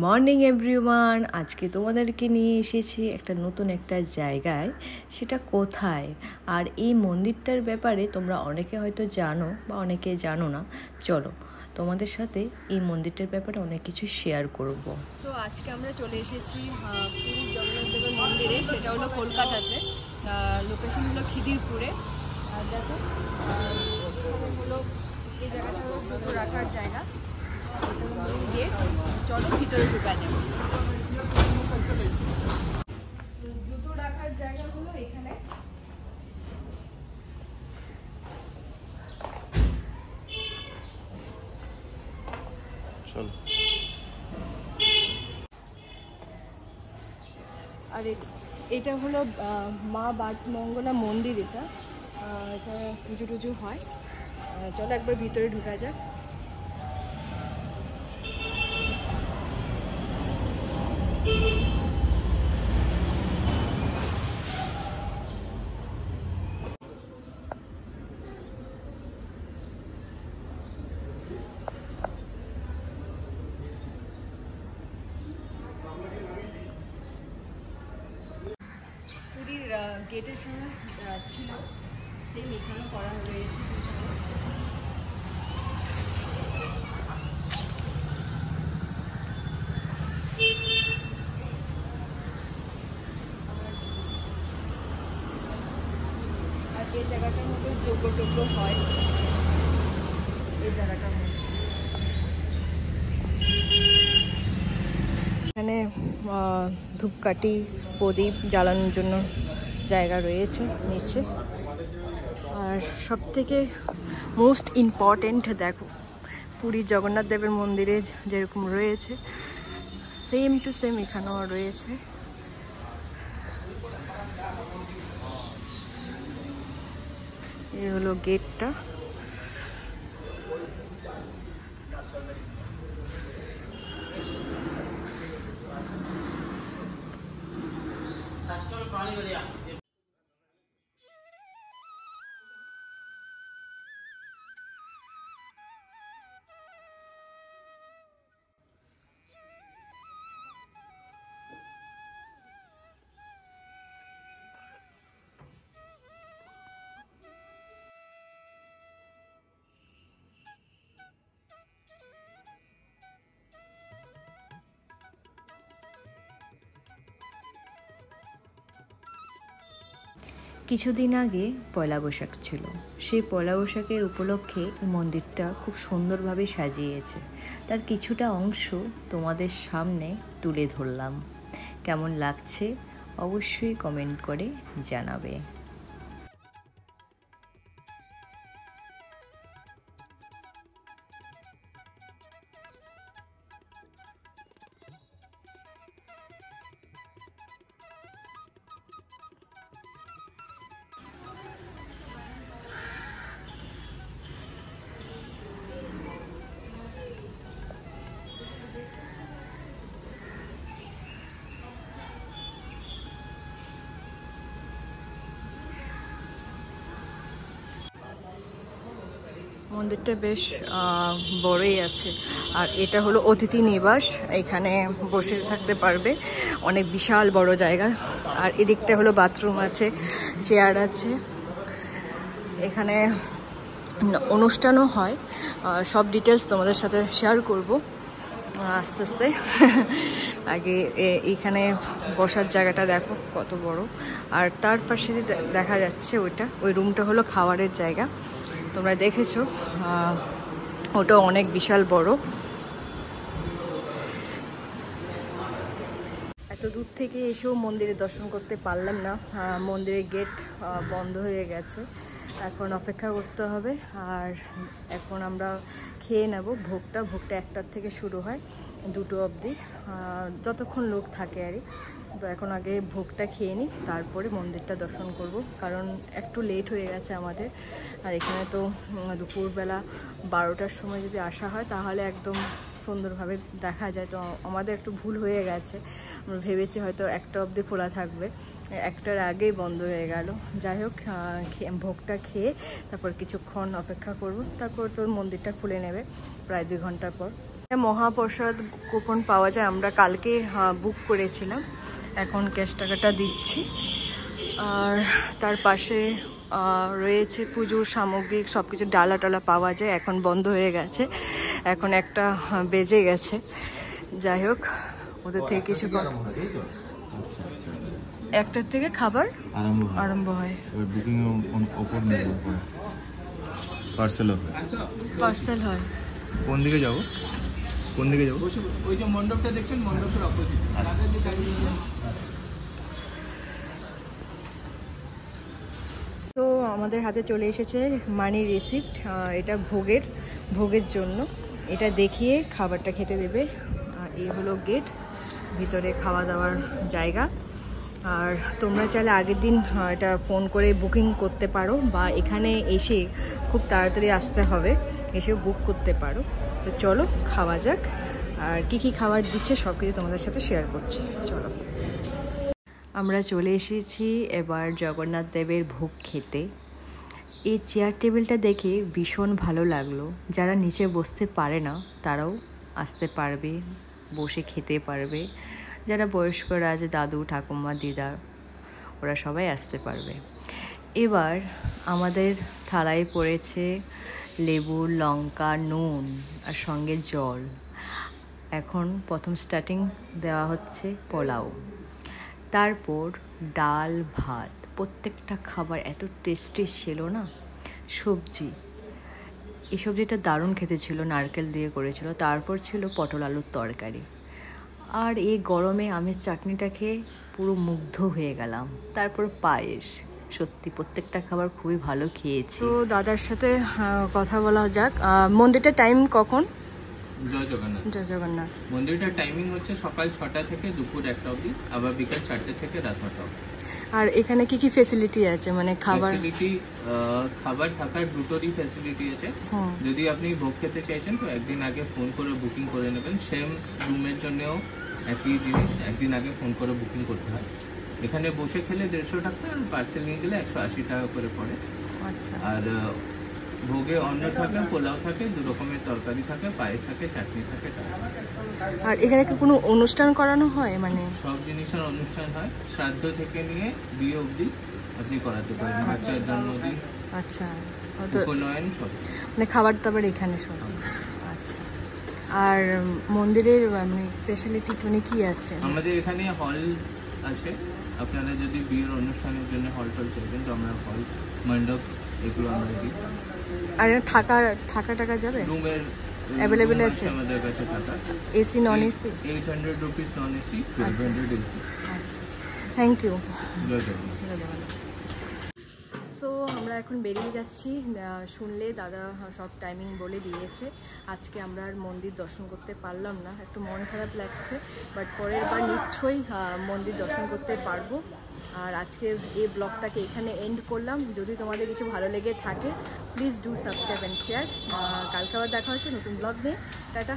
Morning everyone. আজকে তোমাদেরকে নিয়ে এসেছি একটা নতুন একটা জায়গায়। সেটা কোথায় আর এই মন্দিরটার ব্যাপারে তোমরা অনেকে হয়তো জানো বা অনেকে জানো না। চলো তোমাদের সাথে এই মন্দিরটার ব্যাপারে অনেক কিছু শেয়ার করব। সো আজকে আমরা চলে এসেছি পুরী জগন্নাথ দেবের মন্দিরে। সেটা হলো কলকাতাতে, লোকেশন হলো খিদিরপুরে। আর দেখো হলো এই জায়গাটা হলো জুতো রাখার জায়গা। গিয়ে চলো ভিতরে ঢুকা যাবে। জুতো রাখার জায়গা হলো এখানে। আর এটা হলো মা বাটমঙ্গলা মন্দির। এটা পুজো টুজো হয়। চলো একবার ভিতরে ঢুকা যাক। পুরীর গেটের সামনে ছিল, সেম এখানেও করা রয়েছে। আর এই জায়গাটার মধ্যে যোগ্য হয়। এই জায়গাটার মধ্যে এখানে ধূপকাঠি প্রদীপ জ্বালানোর জন্য জায়গা রয়েছে নিচে। আর সব থেকে মোস্ট ইম্পর্টেন্ট দেখো, পুরীর জগন্নাথ দেবের মন্দিরে যেরকম রয়েছে সেম টু সেম এখানেও রয়েছে। এই হলো গেটটা। কিছুদিন আগে পয়লা বৈশাখ ছিল। সেই পয়লা বৈশাখের উপলক্ষে এই মন্দিরটা খুব সুন্দরভাবে সাজিয়েছে। তার কিছুটা অংশ তোমাদের সামনে তুলে ধরলাম। কেমন লাগছে অবশ্যই কমেন্ট করে জানাবে। মন্দিরটা বেশ বড়ই আছে। আর এটা হলো অতিথি নিবাস, এখানে বসে থাকতে পারবে। অনেক বিশাল বড় জায়গা। আর এদিকটা হলো বাথরুম আছে, চেয়ার আছে। এখানে অনুষ্ঠানও হয়। সব ডিটেলস তোমাদের সাথে শেয়ার করব আস্তে আস্তে। আগে এইখানে বসার জায়গাটা দেখো কত বড়। আর তার পাশে দেখা যাচ্ছে ওই রুমটা হলো খাওয়ারের জায়গা। তোমরা দেখেছো, ওটা অনেক বিশাল বড়। এত দূর থেকে এসেও মন্দিরে দর্শন করতে পারলাম না। মন্দিরের গেট বন্ধ হয়ে গেছে। এখন অপেক্ষা করতে হবে। আর এখন আমরা খেয়ে নেব ভোগটা 1টার থেকে শুরু হয় 2টো অবধি, যতক্ষণ লোক থাকে আর। তো এখন আগে ভোগটা খেয়ে নিই, তারপরে মন্দিরটা দর্শন করব, কারণ একটু লেট হয়ে গেছে আমাদের। আর এখানে তো দুপুরবেলা 12টার সময় যদি আসা হয় তাহলে একদম সুন্দরভাবে দেখা যায়। তো আমাদের একটু ভুল হয়ে গেছে। আমরা ভেবেছি হয়তো 1টা অবধি খোলা থাকবে, 1টার আগেই বন্ধ হয়ে গেল। যাই হোক, ভোগটা খেয়ে তারপর কিছুক্ষণ অপেক্ষা করব, তারপর তোর মন্দিরটা খুলে নেবে প্রায় 2 ঘন্টা পর। মহাপ্রসাদ কুপন পাওয়া যায়, আমরা কালকে বুক করেছিলাম, এখন ক্যাশ টাকাটা দিচ্ছি। আর তার পাশে রয়েছে পুজোর সামগ্রী, সব কিছু ডালা টালা পাওয়া যায়, এখন বন্ধ হয়ে গেছে, এখন একটা বেজে গেছে। যাই হোক, ওদের থেকে কিছু একটার থেকে খাবার আরম্ভ হয়। পার্সেল হয়। কোন দিকে যাবো? কোন দিকে যাবো? ওই যে মণ্ডপটা দেখছেন, মণ্ডপের অপোজিট। তো আমাদের হাতে চলে এসেছে মানি রিসিপ্ট, এটা ভোগের জন্য। এটা দেখিয়ে খাবারটা খেতে দেবে। এই হলো গেট, ভিতরে খাওয়া দাওয়ার জায়গা। আর তোমরা চাইলে আগের দিন এটা ফোন করে বুকিং করতে পারো, বা এখানে এসে খুব তাড়াতাড়ি আসতে হবে, এসেও বুক করতে পারো। তো চলো খাওয়া যাক, আর কি খাবার দিচ্ছে সব কিছু তোমাদের সাথে শেয়ার করছি, চলো। আমরা চলে এসেছি এবার জগন্নাথ দেবের ভোগ খেতে। এই চেয়ার টেবিলটা দেখে ভীষণ ভালো লাগলো। যারা নিচে বসতে পারে না তারাও আসতে পারবে, বসে খেতে পারবে। যারা বয়স্করা আছে, দাদু ঠাকুমা দিদা, ওরা সবাই আসতে পারবে। এবার আমাদের থালায় পড়েছে লেবু, লঙ্কা, নুন আর সঙ্গে জল। এখন প্রথম স্টার্টিং দেওয়া হচ্ছে পোলাও, তারপর ডাল, ভাত। প্রত্যেকটা খাবার এত টেস্টি ছিল না। সবজি, এই সবজিটা দারুণ খেতে ছিল, নারকেল দিয়ে করেছিল। তারপর ছিল পটল আলুর তরকারি। আর এই গরমে আমের চাটনিটা খেয়ে পুরো মুগ্ধ হয়ে গেলাম। তারপর পায়েস। সত্যি প্রত্যেকটা খাবার খুবই ভালো খেয়েছি। তো দাদার সাথে কথা বলা যাক। মন্দিরটার টাইম কখন? জয় জগন্নাথ। জয় জগন্নাথ। মন্দিরটার টাইমিং হচ্ছে সকাল 6টা থেকে দুপুর 1টা অবধি, আবার বিকাল 4টে থেকে রাত 9টা অবধি। আর এখানে কি কি ফেসিলিটি আছে, মানে খাবার? ফ্যাসিলিটি, খাবার থাকার দুটোরই ফ্যাসিলিটি আছে। যদি আপনি ভোগ খেতে চাইছেন তো একদিন আগে ফোন করে বুকিং করে নেবেন। সেম রুমের জন্যও একই জিনিস, একদিন আগে ফোন করে বুকিং করতে হয়। এখানে বসে খেলে 150 টাকা, আর পার্সেল নিয়ে গেলে 180 টাকা করে পড়ে। আচ্ছা। আর ভোগে অন্ন থাকে, পোলাও থাকে, 2 রকমের তরকারি থাকে, পায়েস থাকে, চাটনি থাকে। আর এখানে কি কোনো অনুষ্ঠান করানো হয়? মানে সব জিনিসের অনুষ্ঠান হয়, শ্রাদ্ধ থেকে নিয়ে বিয়ে অবধি আপনি করাতে পারেন, বাচ্চার জন্মদিন। আচ্ছা, উপনয়ন সব, মানে খাবার দাবার এখানে সব। আচ্ছা। আর মন্দিরের মানে স্পেশালিটি টুনি কি আছে? আমাদের এখানে হল আছে। আপনারা যদি বিয়ের অনুষ্ঠানের জন্য হল টল চাইবেন তো আমরা হল, মণ্ডপ এগুলো আমরা দিই। আর থাকা টাকা যাবে? রুমের অ্যাভেলেবেল আছে আমাদের কাছে থাকা। AC non AC? 800 rupees non AC, 1200 AC. আচ্ছা, থ্যাংক ইউ। জয় জগন্নাথ। সো আমরা এখন বেরিয়ে যাচ্ছি। শুনলে দাদা সব টাইমিং বলে দিয়েছে। আজকে আমরা আর মন্দির দর্শন করতে পারলাম না, একটু মন খারাপ লাগছে, বাট পরের বার নিশ্চয়ই মন্দির দর্শন করতে পারবো। আর আজকের এই ব্লগটাকে এখানে এন্ড করলাম। যদি তোমাদের কিছু ভালো লেগে থাকে please do subscribe and share. কালকে আবার দেখা হচ্ছে নতুন ব্লগ নিয়ে। টাটা।